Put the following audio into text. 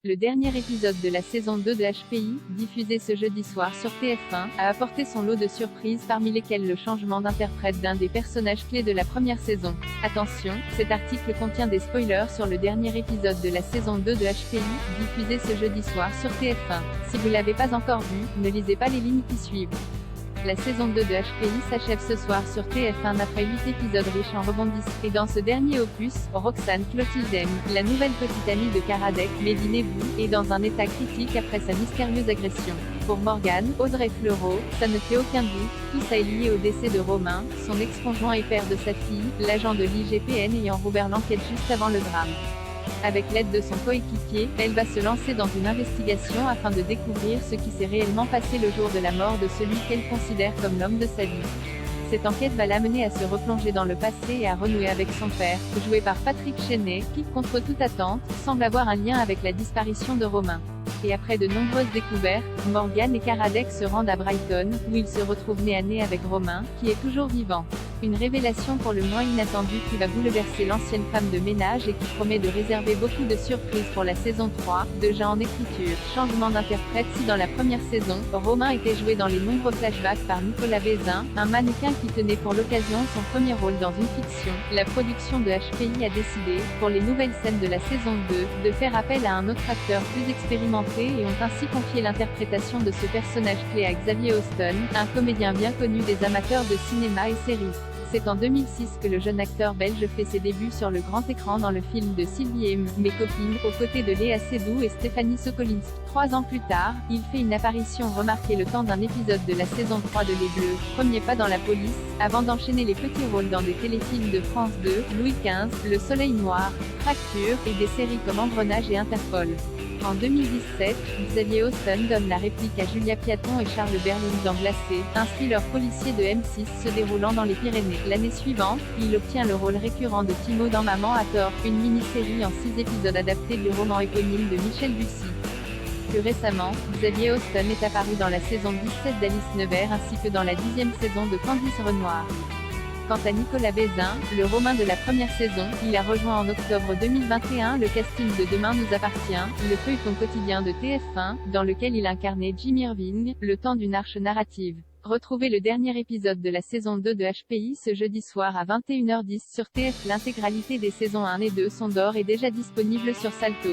Le dernier épisode de la saison 2 de HPI, diffusé ce jeudi soir sur TF1, a apporté son lot de surprises parmi lesquelles le changement d'interprète d'un des personnages clés de la première saison. Attention, cet article contient des spoilers sur le dernier épisode de la saison 2 de HPI, diffusé ce jeudi soir sur TF1. Si vous l'avez pas encore vu, ne lisez pas les lignes qui suivent. La saison 2 de HPI s'achève ce soir sur TF1 après 8 épisodes riches en rebondissements. Et dans ce dernier opus, Roxane Clotilde, la nouvelle petite amie de Karadec, Mehdi Nebou, est dans un état critique après sa mystérieuse agression. Pour Morgane, Audrey Fleurot, ça ne fait aucun doute, tout ça est lié au décès de Romain, son ex-conjoint et père de sa fille, l'agent de l'IGPN ayant rouvert l'enquête juste avant le drame. Avec l'aide de son coéquipier, elle va se lancer dans une investigation afin de découvrir ce qui s'est réellement passé le jour de la mort de celui qu'elle considère comme l'homme de sa vie. Cette enquête va l'amener à se replonger dans le passé et à renouer avec son père, joué par Patrick Chenet, qui, contre toute attente, semble avoir un lien avec la disparition de Romain. Et après de nombreuses découvertes, Morgane et Karadec se rendent à Brighton, où ils se retrouvent nez à nez avec Romain, qui est toujours vivant. Une révélation pour le moins inattendue qui va bouleverser l'ancienne femme de ménage et qui promet de réserver beaucoup de surprises pour la saison 3, déjà en écriture. Changement d'interprète. Si dans la première saison, Romain était joué dans les nombreux flashbacks par Nicolas Bézin, un mannequin qui tenait pour l'occasion son premier rôle dans une fiction, la production de HPI a décidé, pour les nouvelles scènes de la saison 2, de faire appel à un autre acteur plus expérimenté et ont ainsi confié l'interprétation de ce personnage clé à Xavier Austin, un comédien bien connu des amateurs de cinéma et séries. C'est en 2006 que le jeune acteur belge fait ses débuts sur le grand écran dans le film de Sylvie et Mes copines, aux côtés de Léa Seydoux et Stéphanie Sokolinski. 3 ans plus tard, il fait une apparition remarquée le temps d'un épisode de la saison 3 de Les Bleus, Premier pas dans la police, avant d'enchaîner les petits rôles dans des téléfilms de France 2, Louis XV, Le Soleil Noir, Fracture, et des séries comme Engrenage et Interpol. En 2017, Xavier Austin donne la réplique à Julia Piaton et Charles Berling dans Glacé, un thriller policier de M6 se déroulant dans les Pyrénées. L'année suivante, il obtient le rôle récurrent de Timo dans Maman a tort, une mini-série en 6 épisodes adaptée du roman éponyme de Michel Bussy. Plus récemment, Xavier Austin est apparu dans la saison 17 d'Alice Nevers ainsi que dans la 10e saison de Candice Renoir. Quant à Nicolas Bézin, le Romain de la première saison, il a rejoint en octobre 2021 le casting de Demain nous appartient, le feuilleton quotidien de TF1, dans lequel il incarnait Jim Irving, le temps d'une arche narrative. Retrouvez le dernier épisode de la saison 2 de HPI ce jeudi soir à 21h10 sur TF. L'intégralité des saisons 1 et 2 sont d'or et déjà disponible sur Salto.